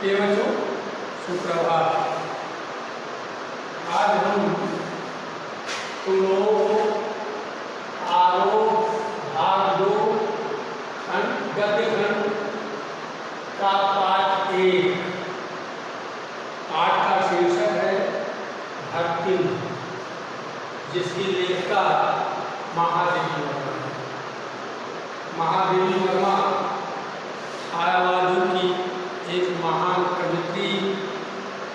बच्चों सुप्रभात। आज हम तुम लोगों को आरोप भाग 2 गद्य खंड का पाठ 1 पाठ का शीर्षक है भक्ति, जिसकी लेखिका महादेवी वर्मा है। महादेवी वर्मा छायावादों की एक महान कवित्री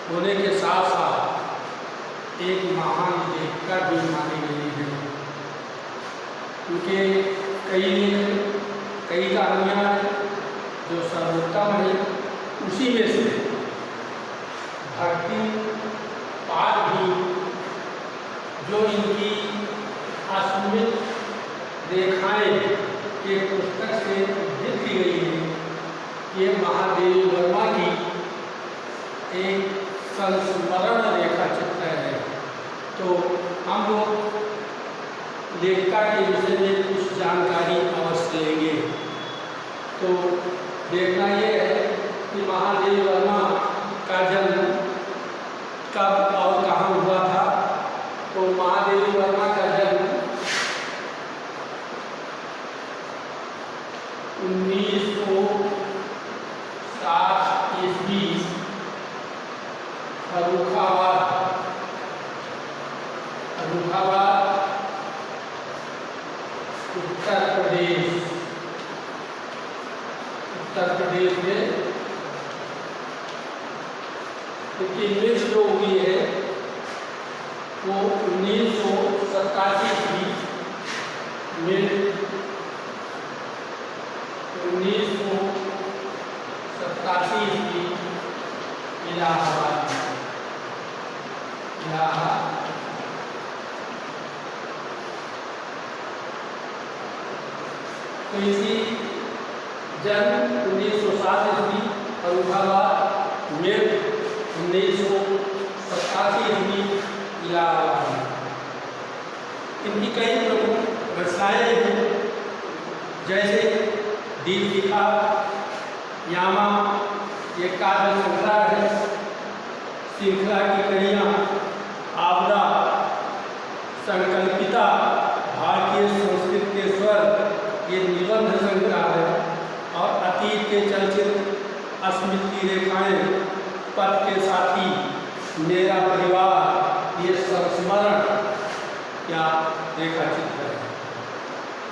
होने के साथ साथ एक महान लेखिका भी मानी गई है। उनके कई कहानियाँ जो सर्वोत्तम है, उसी में से भक्ति पाठ भी, जो इनकी अस्मित रेखाएं के पुस्तक से उद्धृत की गई है, ये महादेवी वर्मा की एक संस्मरण रेखा चित्र है। तो हम लोग लेखिका के विषय में कुछ जानकारी अवश्य लेंगे। तो देखना ये है कि महादेवी वर्मा का जन्म कब और कहाँ हुआ था। तो महादेवी वर्मा का जन्म 1907 ईस्वी फर्रुखाबाद उत्तर प्रदेश में इनकी मृत्यु जो हुई है वो 1987 की 1987 की इलाहाबाद। तो इसी जन्म 1907 ईस्वी फर्रुखाबाद में 1987 ईस्वी इलाहाबाद। इनकी कई प्रमुख रचनाएं हैं, जैसे दीपिका, यामा, ये काव्य श्रृंखला है, श्रृंखला की कड़ियाँ, आपदा, संकल्पिता, भारतीय संस्कृत के स्वर, ये निबंध संग्रह है, और अतीत के चलचित्र, अस्मित की रेखाएं, पथ के साथी, मेरा परिवार, ये संस्मरण या रेखा चित्र है।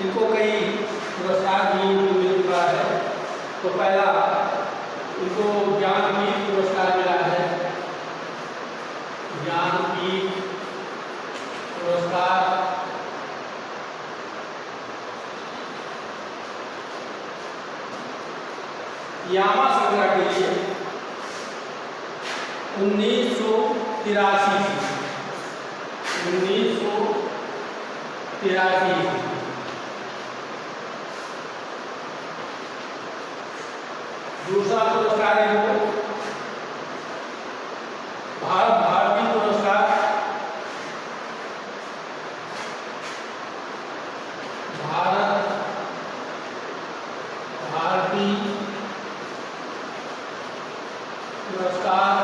इनको कई पुरस्कार भी मिल चुका है। तो पहला इनको ज्ञानपीठ पुरस्कार मिला है, ज्ञानपीठ पुरस्कार। यामा संग्रह के लिए 1983 दूसरा पुरस्कार इनको भारत भारती पुरस्कार, भारत भारती पुरस्कार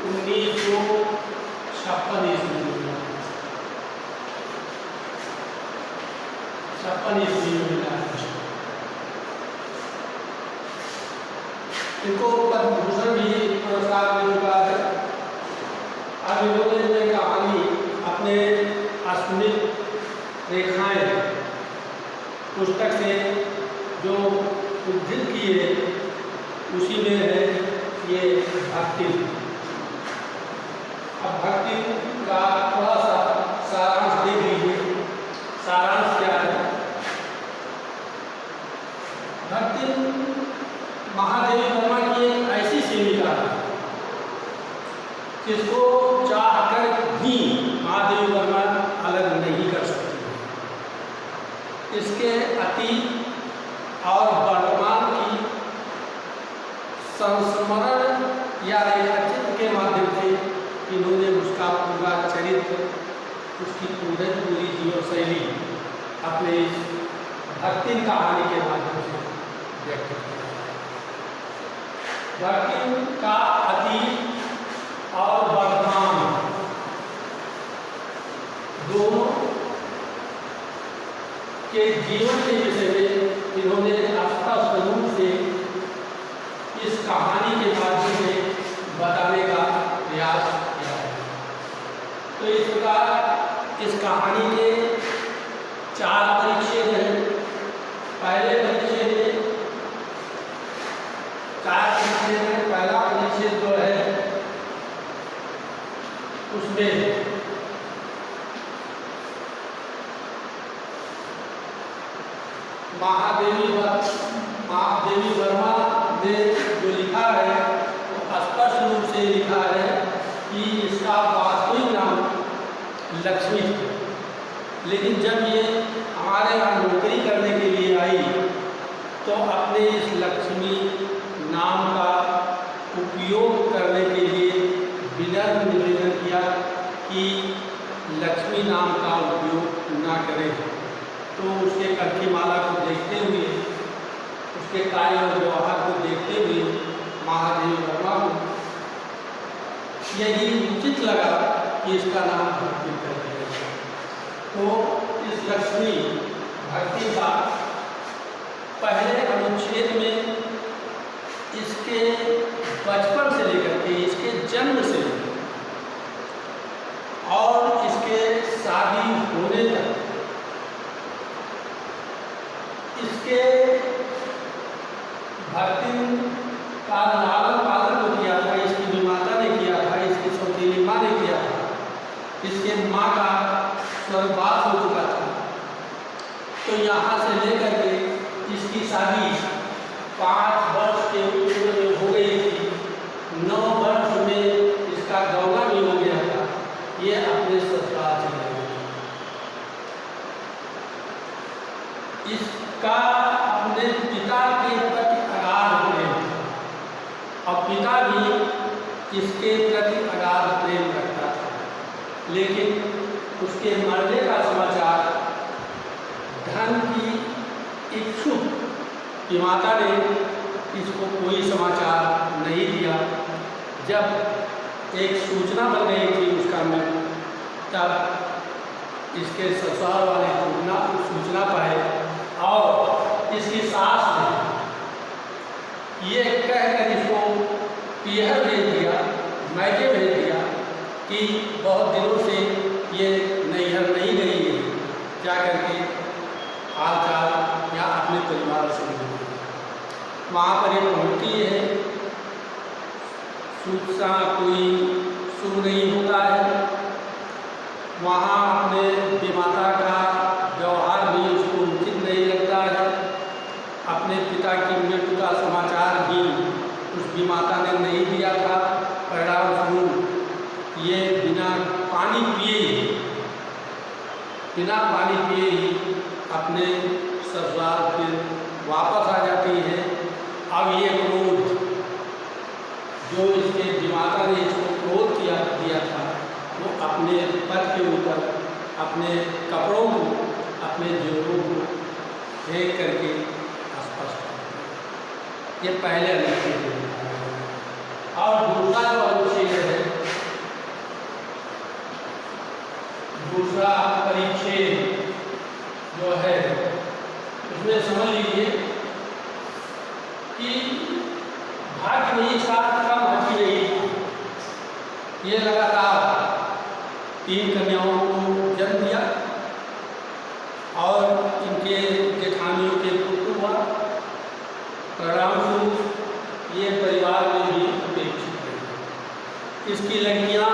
1956 ईस्वी में मिला है। इनको पद्म भूषण भी पुरस्कार मिल चुका है। अब इन्होंने ये कहानी अपने अस्मित रेखाएं पुस्तक से जो उद्धृत की है, उसी में है ये भक्ति। अब भक्ति का थोड़ा सा सारांश देख लीजिए। सारांश क्या है? भक्ति महादेवी वर्मा की एक ऐसी सेविका है जिसको चाहकर भी महादेवी वर्मा अलग नहीं कर सकती। इसके अतीत और वर्तमान की संस्मरण या रेखाचित्र के माध्यम से इन्होंने उसका पूरा चरित्र, उसकी पूरी जीवन शैली अपने भक्ति कहानी के माध्यम से व्यक्त किया। भक्ति का अतीत और वर्तमान दोनों के जीवन के विषय में इन्होंने स्पष्ट रूप से इस कहानी के माध्यम से बताने का प्रयास किया है। तो इस प्रकार इस कहानी के 4 परिच्छेद हैं। पहले परिच्छेद में 4 परिच्छेद में पहला परिच्छेद जो है उसमें महादेवी वर्मा ने जो लिखा है वो स्पष्ट रूप से लिखा है कि इसका वास्तविक नाम लक्ष्मी था, लेकिन जब ये हमारे यहाँ नौकरी करने के लिए आई तो अपने इस लक्ष्मी नाम का उपयोग करने के लिए विनम्र निवेदन किया कि लक्ष्मी नाम का उपयोग ना करें। तो उसके कंठीमाला को देखते हुए, उसके कार्य और व्यवहार को देखते हुए महादेवी वर्मा को यही उचित लगा कि इसका नाम भक्ति कर दिया जाए। तो इस लक्ष्मी भक्ति का पहले अनुच्छेद में इसके बचपन से लेकर के इसके जन्म से और इसके शादी होने तक इसके भक्ति का लालन पालन जो किया था, इसकी विमाता ने किया था, इसकी सौतेली माँ ने किया था, इसके माँ का स्वर्गवास हो चुका था। तो यहाँ से लेकर के इसकी शादी 5 वर्ष के उम्र में हो गई थी। 9 वर्ष में इसका गौना भी हो गया था। ये अपने ससुराल चले गए। इसका अपने पिता के प्रति अगाध प्रेम था और पिता भी इसके प्रति अगाध प्रेम रखता था, लेकिन उसके मरने का समाचार धन की इच्छुक पिमाता ने इसको कोई समाचार नहीं दिया। जब एक सूचना बन गई थी उसका मृत्यु, तब इसके ससुराल वाले सूचना पाए और इसकी सास ने ये कहकर इसको पीहर भेज दिया, मैके भेज दिया कि बहुत दिनों से ये नैहर नहीं गई है, जा करके हाल चाल या अपने परिवार से मिली। वहाँ पर ये पहुँचती है, सूचना कोई शुभ नहीं होता है। वहाँ अपने विमाता का व्यवहार भी उसको उचित नहीं लगता है। अपने पिता की मृत्यु का समाचार भी उस विमाता ने नहीं दिया था। परिणाम स्वरूप ये बिना पानी पिए ही अपने ससुराल फिर वापस आ जाती है। अब ये क्रोध जो इसके विमाता ने इसको क्रोध दिया था वो अपने पद के ऊपर अपने कपड़ों को, अपने जेवरों को फेंक करके स्पष्ट। ये पहले अनुच्छेद है। और दूसरा जो अनुच्छेद है, दूसरा परिच्छेद जो है उसमें समझ लीजिए कि भाग्य में इस बात का महत्व नहीं था। ये लगातार 3 कन्याओं को जन्म दिया और इनके जेठानियों के पुत्र हुआ। परिणाम स्वरूप ये परिवार में भी उपेक्षित रही। इसकी लड़कियाँ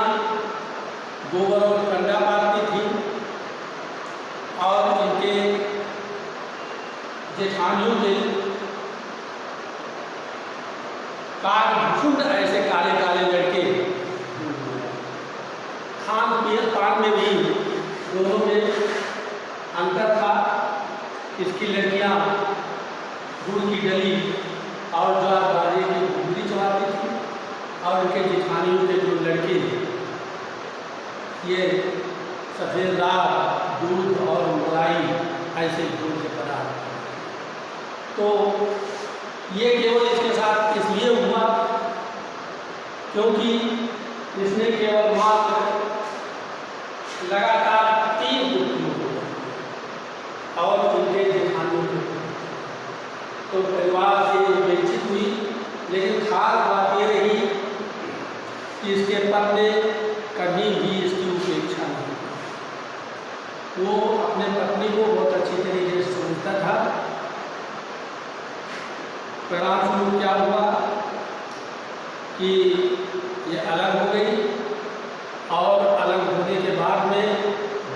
गोबर और कंडा पाती थी और इनके जेठानियों के कालभूषुंड ऐसे काले काले लड़के, खान पान में भी दोनों में अंतर था। इसकी लड़कियां गुड़ की डली और ज्वार बाजरे की घुघरी चलाती थी और उनके जेठानियों के जो लड़के ये सफेदार दूध और मलाई ऐसे दूध के पदार्थ। तो ये केवल इसके साथ इसलिए हुआ क्योंकि इसने केवल मात्र लगातार 3 पुत्रों को और उनके जेठानियों को, तो परिवार से उपेक्षित हुई। लेकिन खास बात ये रही कि इसके पति ने कभी भी इसकी उपेक्षा नहीं की। वो अपने पत्नी को बहुत अच्छी तरीके से समझता था। परिणामस्वरूप क्या हुआ कि ये अलग हो गई और अलग होने के बाद में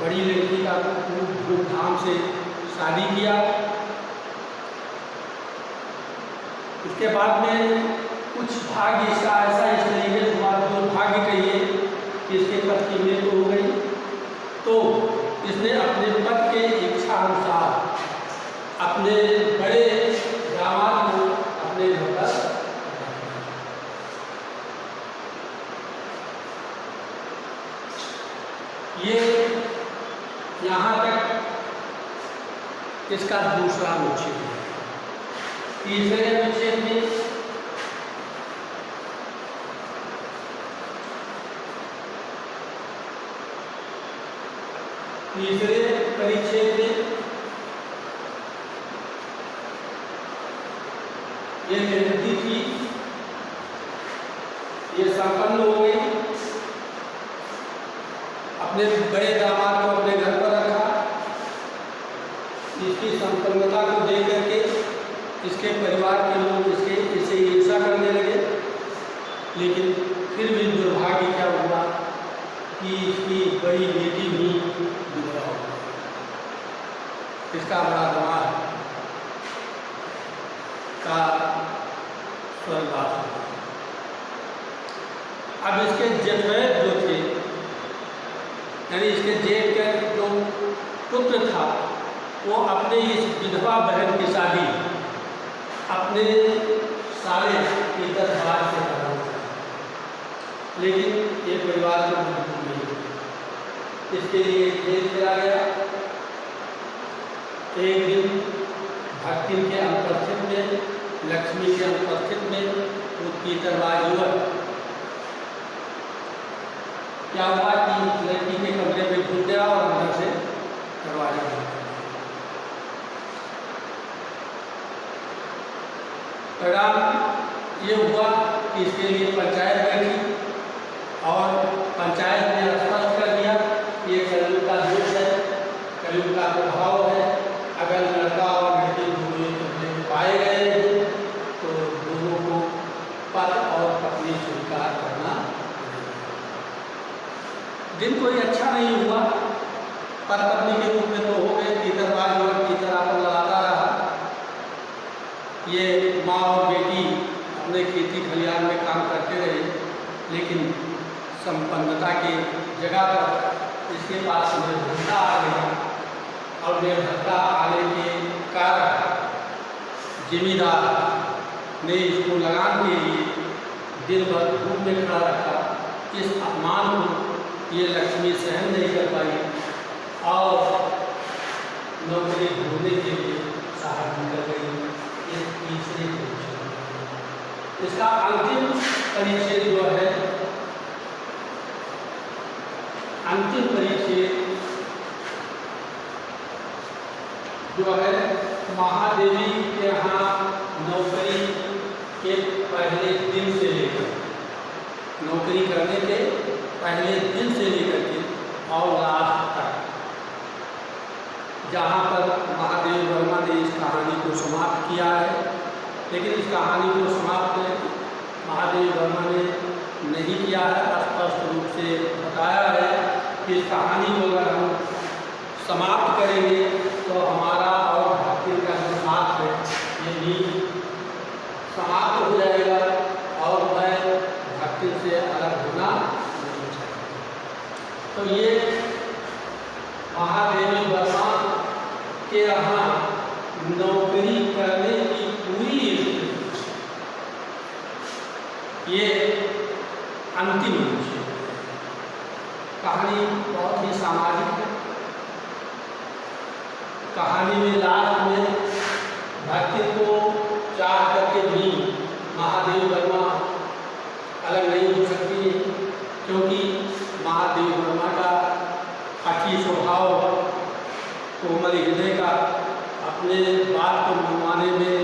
बड़ी लड़की का खूब धूमधाम से शादी किया। उसके बाद में कुछ भाग्य इसका ऐसा इस तरीके से हुआ, जो भाग्य कहिए कि इसके पति की मृत्यु हो गई, तो इसने अपने पति के इच्छा अनुसार अपने बड़े दामाद को अपने घर पर, ये यहाँ तक इसका दूसरा अनुच्छेद है। तीसरे अनुच्छेद में तीसरे परिच्छेद में ये निवृत्ति थी, ये संपन्न हो गई। अपने बड़े दामाद को अपने घर पर रखा। इसकी संपन्नता को देख करके इसके परिवार के लोग इसे ईर्ष्या करने लगे। लेकिन फिर भी दुर्भाग्य क्या हुआ कि इसकी बड़ी बेटी भी विधवा हो गई। इसका बड़ा दामाद का स्वर्गवास हो गया। अब इसके जेठवैद जो थे, यानी इसके जेठ का जो पुत्र था, वो अपने इस विधवा बहन की शादी अपने साले की दरबार से कराना चाहे, लेकिन ये परिवार को मंजूर नहीं। इसके लिए जेल चला गया। एक दिन भक्ति के अनुपस्थित में, लक्ष्मी के अनुपस्थित में, उसकी दरबार युवक क्या हुआ कि लड़की के कमरे में घुस गया और अंदर से दरवाजा बंद कर दिया। परिणाम ये हुआ कि इसके लिए पंचायत बैठी और पंचायत ने स्पष्ट कर दिया कि ये कलयुग का दोष है, कलयुग का प्रभाव है। अगर लड़का और लड़की दोनों कमरे में पाए गए हैं तो दोनों को पति और पत्नी स्वीकार करना। दिन कोई अच्छा नहीं हुआ। पति पत्नी के रूप में तो हो गए, तीतरबाज युवक की तरह पर लगाता रहा। ये माँ और बेटी अपने खेती खलिहान में काम करते रहे, लेकिन संपन्नता की जगह पर इसके पास निर्धनता आ गई। और निर्धनता आने के कारण जिम्मेदार ने इसको लगान के लिए दिन भर धूप में खड़ा रखा। इस अपमान को ये लक्ष्मी सहन नहीं कर पाई और नौकरी ढूंढने के लिए शहर निकल गई। इस तीसरे परिच्छेद, इसका अंतिम परिच्छेद जो है, अंतिम परिच्छेद जो है महादेवी के यहाँ नौकरी के पहले दिन से लेकर, नौकरी करने के पहले दिन से लेकर के और लास्ट तक, जहाँ पर महादेव वर्मा ने इस कहानी को समाप्त किया है। लेकिन इस कहानी को समाप्त महादेव वर्मा ने नहीं किया है। स्पष्ट रूप से बताया है कि इस कहानी को अगर हम समाप्त करेंगे तो हमारा और भक्ति का जो साथ है ये भी समाप्त हो जाएगा और मैं भक्ति से अलग होना नहीं चाहता। तो ये महादेवी वर्मा के यहाँ नौकरी करने की पूरी ये अंतिम कहानी बहुत ही सामाजिक है। कहानी में लास्ट में भक्ति को चाह करके भी महादेव वर्मा अलग नहीं हो कोमल हृदय का, अपने बात को मनवाने में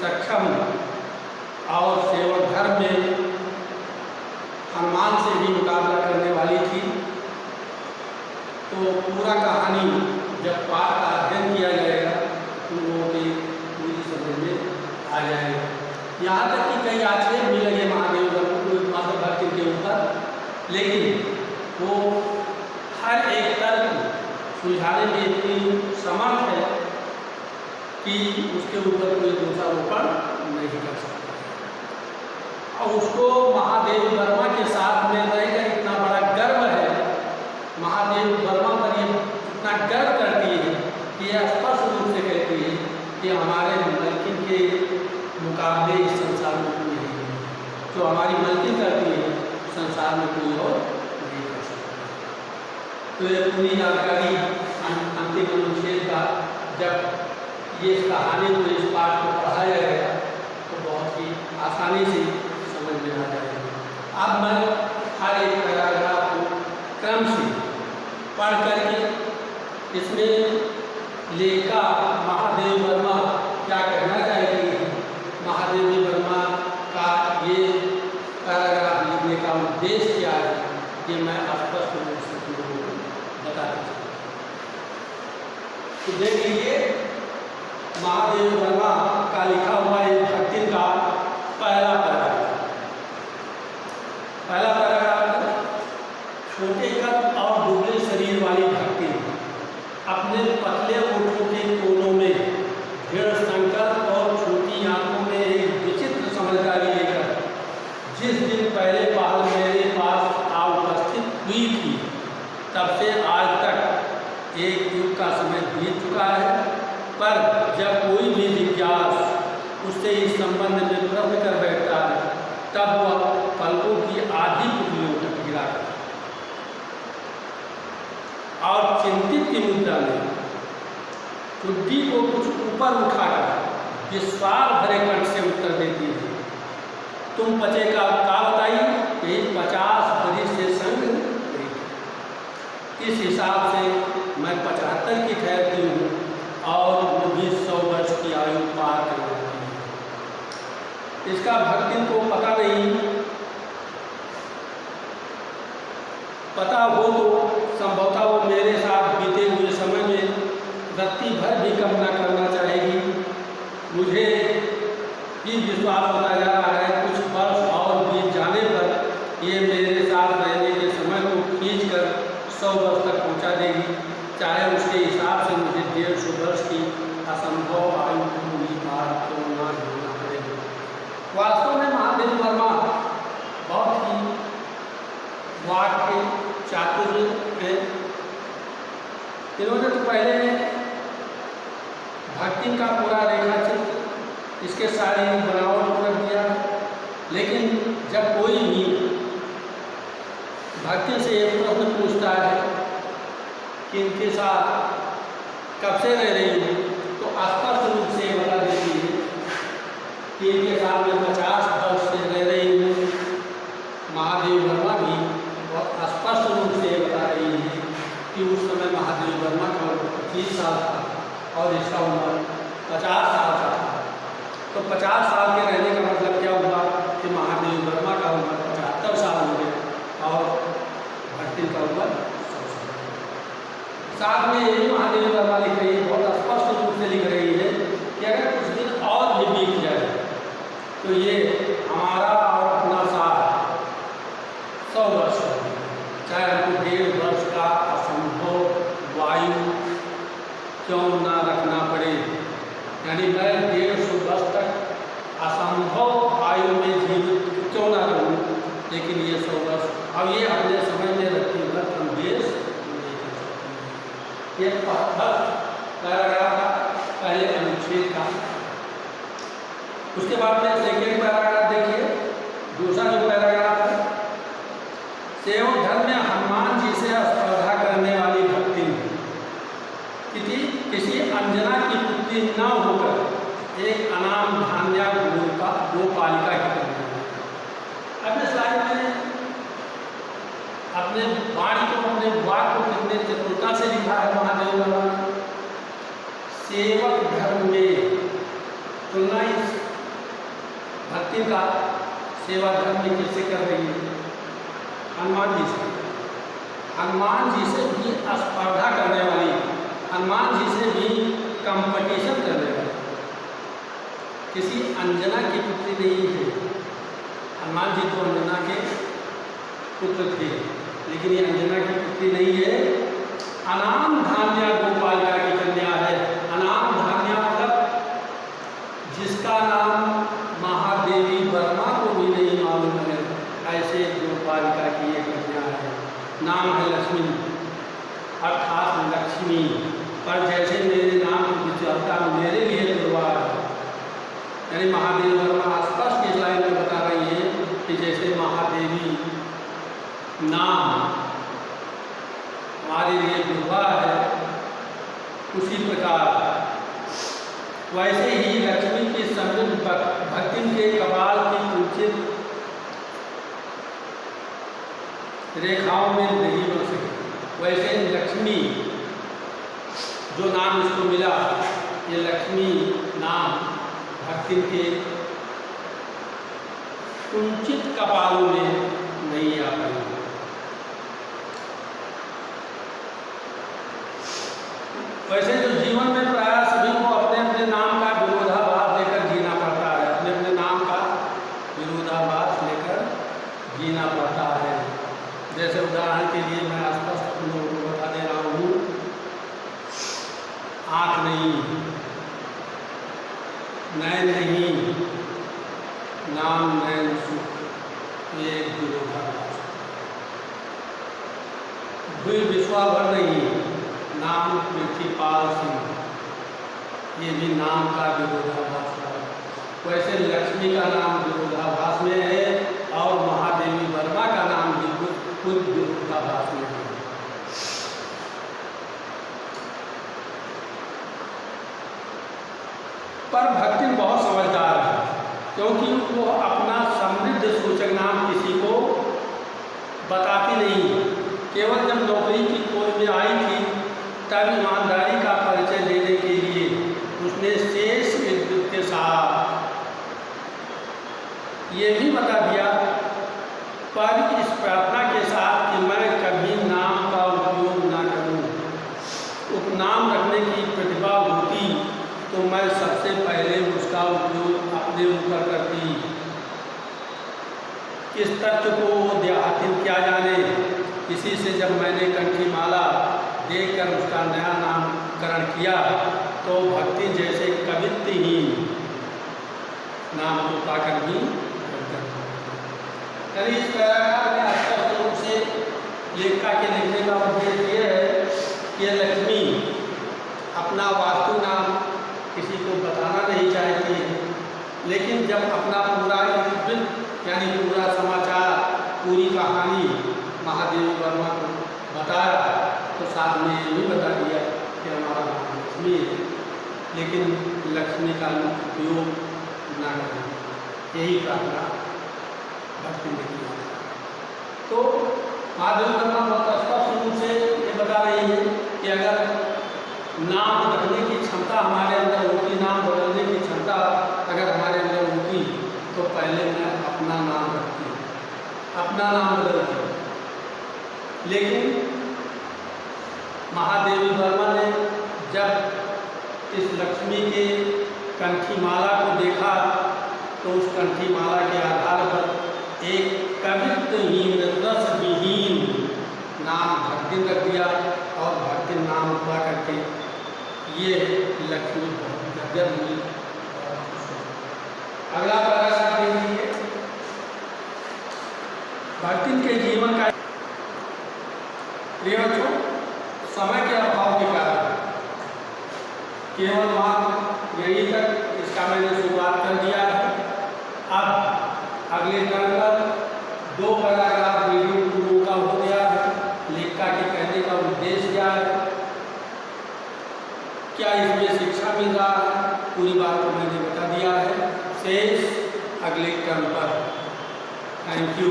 सक्षम और सेवक धर्म में हनुमान से भी मुकाबला करने वाली थी। तो पूरा कहानी जब पाठ का अध्ययन किया जाएगा तो लोगों की पूरी समझ में आ जाएगा। यहाँ तक कि कई आक्षेप भी लगे महादेव माधव भक्ति के ऊपर, लेकिन वो हर एक तर्क सुलझाने में इतनी समर्थ है कि उसके ऊपर कोई दोषारोपण नहीं कर सकता। और उसको महादेव वर्मा के साथ में रहकर इतना बड़ा गर्व है, महादेव वर्मा पर ये इतना गर्व करती है कि यह स्पष्ट रूप से कहती है कि हमारे मलकिन के मुकाबले इस संसार में कोई नहीं है। जो हमारी मलकिन करती है संसार में कोई और नहीं कर सकता। तो ये पूरी जानकारी अंतिम अनुच्छेद का जब ये कहानी को इस पाठ को पढ़ा जाएगा तो बहुत ही आसानी से समझ में आ जाएगा। अब मैं हर एक पैराग्राफ को क्रम से पढ़ करके इसमें लेखा महादेव वर्मा क्या कहना चाहेगी, महादेव वर्मा का ये पैराग्राफ लिखने का उद्देश्य क्या है, ये मैं स्पष्ट रूप से लोगों को बताना चाहूँगा। तो देख लीजिए महादेव वर्मा का लिखा हुआ एक भक्ति का पहला पैराग्राफ। पहला पैराग्राफ, छोटे कद और दुबले शरीर वाली भक्ति अपने पतले ओठों के कोनों में दृढ़ संकल्प और छोटी आंखों में एक विचित्र समझदारी लेकर जिस दिन पहले पहल मेरे पास आ उपस्थित हुई थी तब से आज तक एक युग का समय बीत चुका है। पर जब कोई भी जिज्ञास उससे इस संबंध में प्रश्न कर बैठता है तब वह पलकों की आधी पुतलियों तक गिरा और चिंतित की मुद्रा में चुड्डी को कुछ ऊपर उठाकर विश्वास भरे कंठ से उत्तर देती है, तुम बचे का बताई कि 50 बरिस से संग रही। इस हिसाब से मैं 75 की ठहरती हूँ और वो भी 100 वर्ष की आयु पार कर रही है। इसका भक्ति को पता नहीं, पता हो तो संभवतः वो मेरे साथ बीते हुए समय में रत्ती भर भी कम न करना चाहेगी। मुझे भी विश्वास होता जा रहा है कुछ वर्ष और बीत जाने पर ये मेरे साथ रहने के समय को खींचकर 100 वर्ष तक पहुंचा देगी, चाहे उसके हिसाब से मुझे 150 वर्ष की असंभव आयु पूरी पार क्यों न होना पड़ेगा। वास्तव में महादेव वर्मा बहुत ही वाक्य चातुर्य है। इन्होंने तो पहले भक्ति का पूरा रेखाचित्र इसके शारीरिक बनावट को रख दिया, लेकिन जब कोई भी भक्ति से एक प्रश्न पूछता है कि इनके साथ कब से रह रही है तो स्पष्ट रूप से बता देती है कि इनके साथ में 50 वर्ष से रह रही हूँ। महादेव वर्मा भी बहुत स्पष्ट रूप से बता रही है कि उस समय महादेव वर्मा का उम्र 25 साल था और इसका उम्र 50 साल का था। तो 50 साल के रहने का मतलब क्या हुआ कि महादेव वर्मा का उम्र 75 साल हो गया और भक्ति का उम्र 100 साल। साथ में यही महादेव वर्मा लिख रही है, बहुत स्पष्ट रूप से लिख रही है कि अगर कुछ दिन और भी बीत जाए तो ये हमारा और अपना साथ 100 वर्ष हो, चाहे हमको 1.5 वर्ष का असंभव वायु क्यों ना रखना पड़े। यानी मैं 150 वर्ष तक असंभव आयु में जीवित क्यों ना रहूँ, लेकिन ये 100 वर्ष अब ये अपने समय में रखती है हम देश नहीं कर सकते। ये पैराग्राफ का पहले अनुच्छेद का। उसके बाद में सेकेंड पैराग्राफ देखिए, दूसरा जो पैराग्राफ है, सेवक धर्म में हनुमान जी से स्पर्धा करने वाली भक्ति किसी अंजना की पुत्री न होकर एक अनाम धान्या गोपालिका की करनी है। अपने स्लाइड में अपने वाणी को, अपने वाक को कितने चतुरता से लिखा है महादेव वर्मा। सेवक धर्म में तुलना इस भक्ति का सेवा धर्म में किससे कर रही है? हनुमान जी से। हनुमान जी से भी स्पर्धा करने वाली, हनुमान जी से भी कंपटीशन करने वाली किसी अंजना की पुत्री नहीं है। हनुमान जी तो अंजना के पुत्र थे, लेकिन ये अंजना की पुत्री नहीं है। अनाम धान्या गोपालिका की कन्या है। अनाम धान्या मतलब जिसका नाम महादेवी वर्मा को भी नहीं मालूम है, ऐसे गोपालिका की ये कन्या है। नाम है लक्ष्मी, अर्थात लक्ष्मी। पर जैसे मेरे नाम की विचारता मेरे लिए दुर्वार है, यानी महादेवी वर्मा स्पष्ट इस लाइन में बता रही है कि जैसे महादेवी नाम हमारे लिए दुर्वार है, उसी प्रकार वैसे ही लक्ष्मी की समृद्ध भक्ति के कपाल की कुंचित रेखाओं में नहीं बन सके। वैसे लक्ष्मी जो नाम इसको मिला, ये लक्ष्मी नाम भक्ति के कुंचित कपालों में नहीं आ पाई। वैसे जो जीवन में प्राय सभी को अपने अपने नाम का विरोधाभास लेकर जीना पड़ता है, अपने अपने नाम का विरोधाभास लेकर जीना पड़ता है। जैसे उदाहरण के लिए मैं स्पष्ट तुम लोगों को बता दे रहा हूँ, आँख नहीं, नैन नहीं, नाम नैन सुख, ये एक विरोधाभास। विश्वाभर नहीं, नाम पृथ्वीपाल सिंह, ये भी नाम का विरोधाभास है। वैसे लक्ष्मी का नाम विरोधाभास में है और महादेवी वर्मा का नाम भी खुद विरोधाभास में है। पर भक्ति बहुत समझदार है, क्योंकि वो अपना समृद्ध सूचक नाम किसी को बताती नहीं। केवल जब नौकरी की खोज में आई थी तब ईमानदारी का परिचय देने के लिए उसने शेष विद्युत के साथ ये भी बता दिया, पर इस प्रार्थना के साथ कि मैं कभी नाम का उपयोग ना करूं। उपनाम रखने की प्रतिभा होती तो मैं सबसे पहले उसका उपयोग अपने ऊपर करती। इस तथ्य को देहाती क्या जाने, इसी से जब मैंने कंठी माला देकर उसका नया नामकरण किया तो भक्ति जैसे कवित्वहीन नाम को पाकर भी इस पैराग्राफ में स्पष्ट रूप से लेखिका के लिखने का उद्देश्य ये है कि लक्ष्मी अपना वास्तु नाम किसी को बताना नहीं चाहती है, लेकिन जब अपना पूरा यानी पूरा समाचार, पूरी कहानी महादेवी वर्मा को बताया तो साथ में ये भी बता दिया कि हमारा नाम लक्ष्मी है, लेकिन लक्ष्मी का उपयोग ना करें। यही प्रार्थना भक्ति में किया। तो महादेवी वर्मा बहुत स्पष्ट रूप से ये बता रही है कि अगर नाम रखने की क्षमता हमारे अंदर होती, नाम बदलने की क्षमता अगर हमारे अंदर होती तो पहले मैं अपना नाम रखती, अपना नाम बदलती। लेकिन महादेवी वर्मा ने जब इस लक्ष्मी के कंठी माला को देखा तो उस कंठी माला के आधार पर एक कवित्वहीन रसविहीन नाम भक्ति रख दिया और भक्ति नाम हुआ करके ये लक्ष्मी गजब हुई। अगला पैराग्राफ देखिए, भक्ति के जीवन का बच्चों समय के अभाव के कारण केवल मात्र यही तक इसका मैंने शुरुआत कर दिया है। अब अगले टर्न पर 2 पैराग्राफ रीडिंग पूर्व का हो गया है। लेखिका के कहने का उद्देश्य क्या है, क्या इसमें शिक्षा मिल रहा है, पूरी बात को मैंने बता दिया है। शेष अगले टर्न पर। Thank you.